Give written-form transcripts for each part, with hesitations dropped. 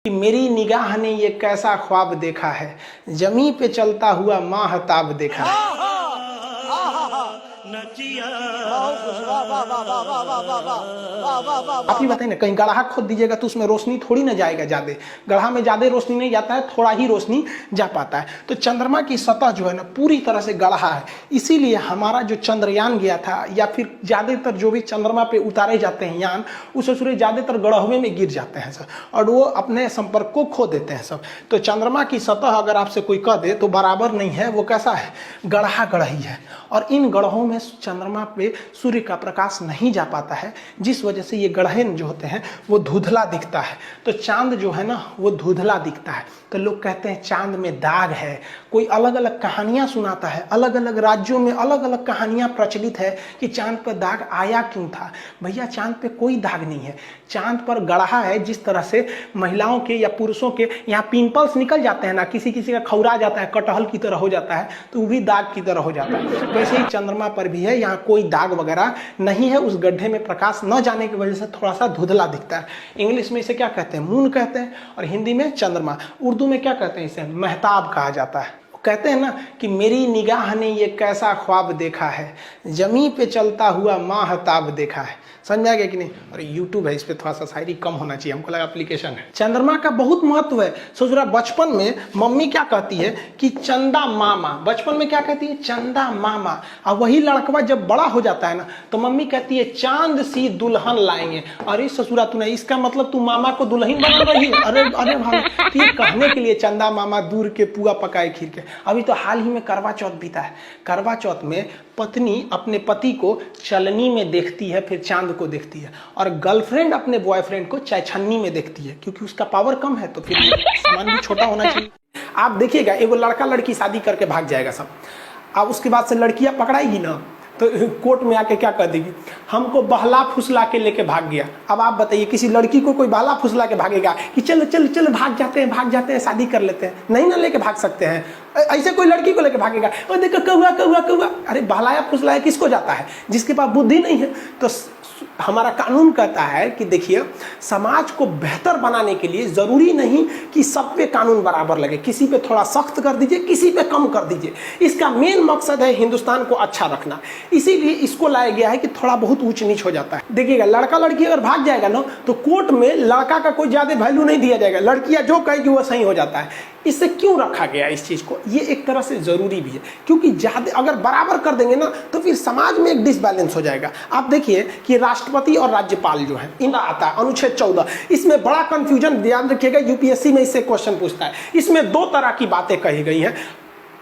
कि मेरी निगाह ने ये कैसा ख्वाब देखा है, जमी पे चलता हुआ माहताब देखा है। आप ही बताइए ना, कहीं गड्ढा खोद दीजिएगा तो उसमें रोशनी थोड़ी ना जाएगा ज्यादा, गड्ढा में ज्यादा रोशनी नहीं जाता है, थोड़ा ही रोशनी जा पाता है। तो चंद्रमा की सतह जो है ना पूरी तरह से गड्ढा है, इसीलिए हमारा जो चंद्रयान गया था या फिर ज्यादातर जो भी चंद्रमा पे उतारे जाते हैं यान, उस सूर्य ज्यादातर गड्ढे में गिर जाते हैं सब, और वो अपने संपर्क को खो देते हैं सब। तो चंद्रमा की सतह अगर आपसे कोई कह दे तो बराबर नहीं है, वो कैसा है, गड्ढा गढ़ही है, और इन गड्ढों में चंद्रमा पे सूर्य का प्रकाश नहीं जा पाता है, जिस वजह से ये गड्ढे जो होते हैं वो धुंधला दिखता है। तो चांद जो है ना वो धुंधला दिखता है। तो लोग कहते हैं चांद में दाग है, कोई अलग अलग कहानियां सुनाता है, अलग अलग राज्यों में अलग अलग कहानियां प्रचलित है कि चांद पर दाग आया क्यों था। भैया चांद पे कोई दाग नहीं है, चांद पर गड्ढा है। जिस तरह से महिलाओं के या पुरुषों के यहाँ पिंपल्स निकल जाते हैं ना, किसी किसी का खौरा जाता है, कटहल की तरह हो जाता है, तो वो भी दाग की तरह हो जाता है। वैसे ही चंद्रमा पर भी है, यहाँ कोई दाग वगैरह नहीं है, उस गड्ढे में प्रकाश न जाने की वजह से थोड़ा सा धुंधला दिखता है। इंग्लिश में इसे क्या कहते हैं, मून कहते हैं, और हिंदी में चंद्रमा। उर्दू में क्या कहते हैं, इसे महताब कहा जाता है। कहते हैं ना कि मेरी निगाह ने ये कैसा ख्वाब देखा है, जमी पे चलता हुआ माहताब देखा है। समझ में आ गया कि नहीं। और यूट्यूब है, इस पे थोड़ा सा शायरी कम होना चाहिए, हमको लगा एप्लीकेशन है। चंद्रमा का बहुत महत्व है। सोच रहा बचपन में मम्मी क्या कहती है कि चंदा मामा, बचपन में क्या कहती है, चंदा मामा। और वही लड़कवा जब बड़ा हो जाता है ना तो मम्मी कहती है चांद सी दुल्हन लाएंगे। अरे ससुरा तूने, इसका मतलब तू मामा को दुल्हन बना रही है। अरे अरे भाई, ठीक कहने के लिए चंदा मामा दूर के पुआ पकाए खीर के। अभी तो हाल ही में करवा चौथ बीता है। करवा चौथ में पत्नी अपने पति को चलनी में देखती है, फिर चांद को देखती है, और गर्लफ्रेंड अपने बॉयफ्रेंड को चायछन्नी में देखती है, क्योंकि उसका पावर कम है तो फिर सामान भी छोटा होना चाहिए। आप देखिएगा एगो लड़का लड़की शादी करके भाग जाएगा सब, अब उसके बाद से लड़कियां पकड़ाएगी ना तो कोर्ट में आके क्या कर देगी, हमको बहला फुसला के लेके भाग गया। अब आप बताइए किसी लड़की को कोई बहला फुसला के भागेगा कि चलो चलो चलो भाग जाते हैं शादी कर लेते हैं, नहीं ना लेके भाग सकते हैं। ऐसे कोई लड़की को लेके भागेगा, और देखो कौआ कौआ कौआ। अरे बहलाया फुसलाया किसको जाता है, जिसके पास बुद्धि नहीं है। तो हमारा कानून कहता है कि देखिए समाज को बेहतर बनाने के लिए जरूरी नहीं कि सब पे कानून बराबर लगे, किसी पे थोड़ा सख्त कर दीजिए, किसी पे कम कर दीजिए। इसका मेन मकसद है हिंदुस्तान को अच्छा रखना, इसीलिए इसको लाया गया है कि थोड़ा बहुत ऊंच नीच हो जाता है। देखिएगा लड़का लड़की अगर भाग जाएगा ना तो कोर्ट में लड़का का कोई ज्यादा वैल्यू नहीं दिया जाएगा, लड़कियां जो कहेगी वो सही हो जाता है। इससे क्यों रखा गया इस चीज को, ये एक तरह से जरूरी भी है, क्योंकि ज्यादा अगर बराबर कर देंगे ना तो फिर समाज में एक डिसबैलेंस हो जाएगा। आप देखिए कि राष्ट्रपति और राज्यपाल जो है इनका आता है अनुच्छेद 14, इसमें बड़ा कंफ्यूजन, ध्यान रखिएगा यूपीएससी में इससे क्वेश्चन पूछता है। इसमें दो तरह की बातें कही गई हैं।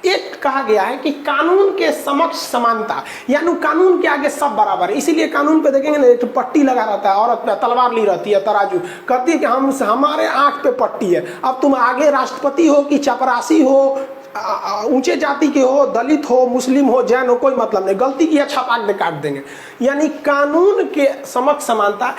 एक कहा गया है कि कानून के समक्ष समानता, यानी कानून के आगे सब बराबर है। इसीलिए कानून पे देखेंगे ना एक पट्टी लगा रहता है, औरत पे तलवार ली रहती है, तराजू कहती है कि हमारे आंख पे पट्टी है। अब तुम आगे राष्ट्रपति हो कि चपरासी हो, ऊंचे जाति के हो, दलित हो, मुस्लिम हो, जैन हो, कोई मतलब नहीं, गलती किया छपाक दे काट देंगे। यानी कानून के समक्ष समानता,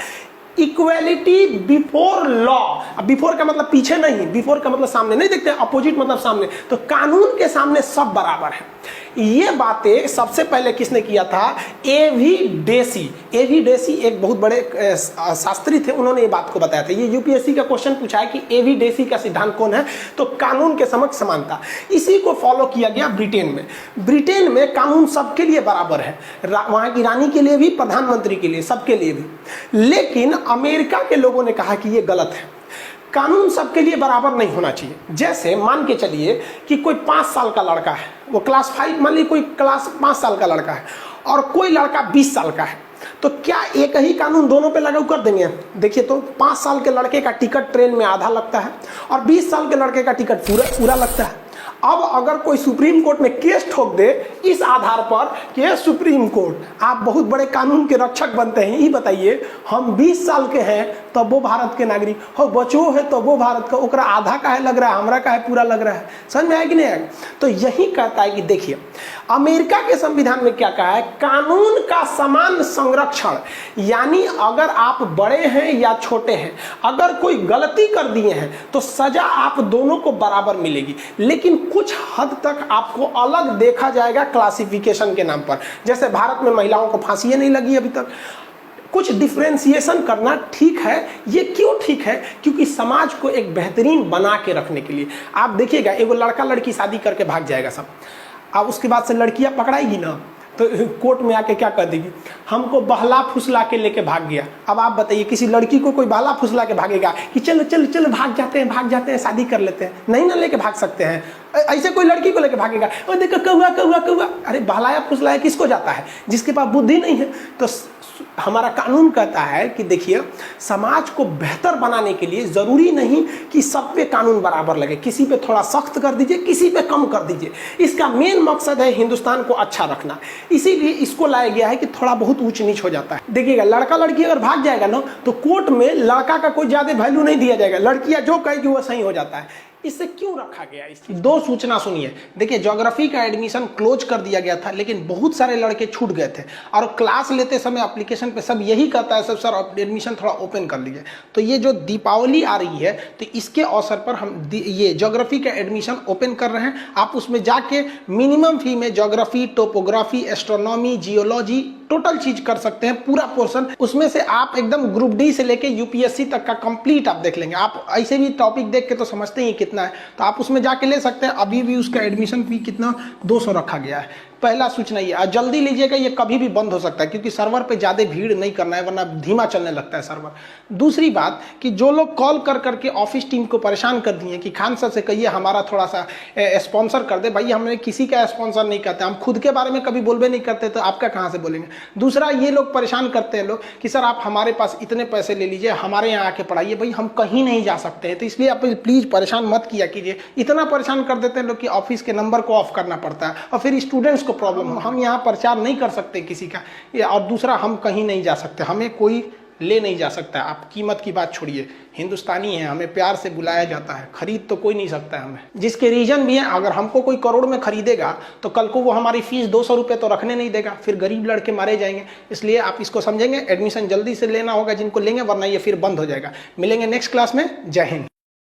इक्वेलिटी बिफोर लॉ। बिफोर का मतलब पीछे नहीं, बिफोर का मतलब सामने नहीं, देखते अपोजिट मतलब सामने। तो कानून के सामने सब बराबर है। ये बातें सबसे पहले किसने किया था, एवी डेसी। एवी डेसी एक बहुत बड़े शास्त्री थे, उन्होंने ये बात को बताया था। ये यूपीएससी का क्वेश्चन पूछा है कि एवी डेसी का सिद्धांत कौन है, तो कानून के समक्ष समानता। इसी को फॉलो किया गया ब्रिटेन में। ब्रिटेन में कानून सबके लिए बराबर है, वहां की रानी के लिए भी, प्रधानमंत्री के लिए, सबके लिए भी। लेकिन अमेरिका के लोगों ने कहा कि ये गलत है, कानून सबके लिए बराबर नहीं होना चाहिए। जैसे मान के चलिए कि कोई 5 साल का लड़का है, वो क्लास 5, मान लीजिए कोई क्लास 5 साल का लड़का है, और कोई लड़का 20 साल का है, तो क्या एक ही कानून दोनों पे लागू कर देंगे। देखिए तो 5 साल के लड़के का टिकट ट्रेन में आधा लगता है, और 20 साल के लड़के का टिकट पूरा लगता है। अब अगर कोई सुप्रीम कोर्ट में केस ठोक दे इस आधार पर कि सुप्रीम कोर्ट आप बहुत बड़े कानून के रक्षक बनते हैं, ये बताइए हम 20 साल के हैं तब वो भारत के नागरिक हो, बचो है तो वो भारत का, ओकरा आधा का है लग रहा है, हमरा का है पूरा लग रहा है। समझ में आया कि नहीं आया। तो यही कहता है कि देखिए अमेरिका के संविधान में क्या कहा है, कानून का समान संरक्षण। यानी अगर आप बड़े हैं या छोटे हैं, अगर कोई गलती कर दिए हैं तो सजा आप दोनों को बराबर मिलेगी, लेकिन कुछ हद तक आपको अलग देखा जाएगा क्लासिफिकेशन के नाम पर। जैसे भारत में महिलाओं को फांसी नहीं लगी अभी तक, कुछ डिफ्रेंसिएशन करना ठीक है। ये क्यों ठीक है? क्योंकि समाज को एक बेहतरीन बना के रखने के लिए। आप देखिएगा, एगो लड़का लड़की शादी करके भाग जाएगा सब, अब उसके बाद से लड़कियां पकड़ाएगी ना तो कोर्ट में आके क्या कर देगी, हमको बहला फुसला के लेके भाग गया। अब आप बताइए, किसी लड़की को कोई बहला फुसला के भागेगा कि चलो चलो चलो भाग जाते हैं शादी कर लेते हैं? नहीं ना लेके भाग सकते हैं। ऐसे कोई लड़की को लेके भागेगा, और देखो कौआ कौआ कौआ, अरे बहलाया फुसलाया किसको जाता है? जिसके पास बुद्धि नहीं है। तो हमारा कानून कहता है कि देखिए, समाज को बेहतर बनाने के लिए जरूरी नहीं कि सब पे कानून बराबर लगे, किसी पे थोड़ा सख्त कर दीजिए, किसी पे कम कर दीजिए। इसका मेन मकसद है हिंदुस्तान को अच्छा रखना, इसीलिए इसको लाया गया है कि थोड़ा बहुत ऊंच नीच हो जाता है। देखिएगा, लड़का लड़की अगर भाग जाएगा ना तो कोर्ट में लड़का का कोई ज्यादा वैल्यू नहीं दिया जाएगा, लड़कियां जो कहेगी वो सही हो जाता है। इससे क्यों रखा गया? इसकी दो सूचना सुनिए। देखिए, ज्योग्राफी का एडमिशन क्लोज कर दिया गया था, लेकिन बहुत सारे लड़के छूट गए थे और क्लास लेते समय एप्लीकेशन पे सब यही कहता है, सब सर एडमिशन थोड़ा ओपन कर लीजिए। तो ये जो दीपावली आ रही है, तो इसके अवसर पर हम ये ज्योग्राफी का एडमिशन ओपन कर रहे हैं। आप उसमें जाके मिनिमम फी में geography, topography, astronomy, geology total चीज कर सकते हैं, पूरा पोर्शन। उसमें से आप एकदम ग्रुप डी से लेके यूपीएससी तक का कंप्लीट आप देख लेंगे। आप ऐसे भी टॉपिक देख के तो समझते ही कितना है, तो आप उसमें जाके ले सकते हैं। अभी भी उसका एडमिशन फी कितना 200 रखा गया है। पहला सूचना ये, और जल्दी लीजिएगा, ये कभी भी बंद हो सकता है, क्योंकि सर्वर पे ज्यादा भीड़ नहीं करना है, वरना धीमा चलने लगता है सर्वर। दूसरी बात कि जो लोग कॉल कर करके ऑफिस टीम को परेशान कर दिए कि खान सर से कहिए हमारा थोड़ा सा स्पॉन्सर कर दे, भाई हमने किसी का स्पॉन्सर नहीं करते, हम खुद के बारे में कभी बोलबे नहीं करते, तो आपका कहाँ से बोलेंगे। दूसरा, ये लोग परेशान करते हैं लोग कि सर आप हमारे पास इतने पैसे ले लीजिए, हमारे यहाँ आके पढ़ाइए। भाई हम कहीं नहीं जा सकते हैं, तो इसलिए आप प्लीज परेशान मत किया कीजिए। इतना परेशान कर देते हैं लोग कि ऑफिस के नंबर को ऑफ करना पड़ता है, और फिर स्टूडेंट्स को प्रॉब्लम हो। हम यहाँ प्रचार नहीं कर सकते किसी का, और दूसरा हम कहीं नहीं जा सकते, हमें कोई ले नहीं जा सकता है। आप कीमत की बात छोड़िए, हिंदुस्तानी है, हमें प्यार से बुलाया जाता है, खरीद तो कोई नहीं सकता है हमें। जिसके रीजन भी है, अगर हमको कोई करोड़ में खरीदेगा तो कल को वो हमारी फीस 200 रुपये तो रखने नहीं देगा, फिर गरीब लड़के मारे जाएंगे। इसलिए आप इसको समझेंगे, एडमिशन जल्दी से लेना होगा जिनको लेंगे, वरना ये फिर बंद हो जाएगा। मिलेंगे नेक्स्ट क्लास में। जय हिंद।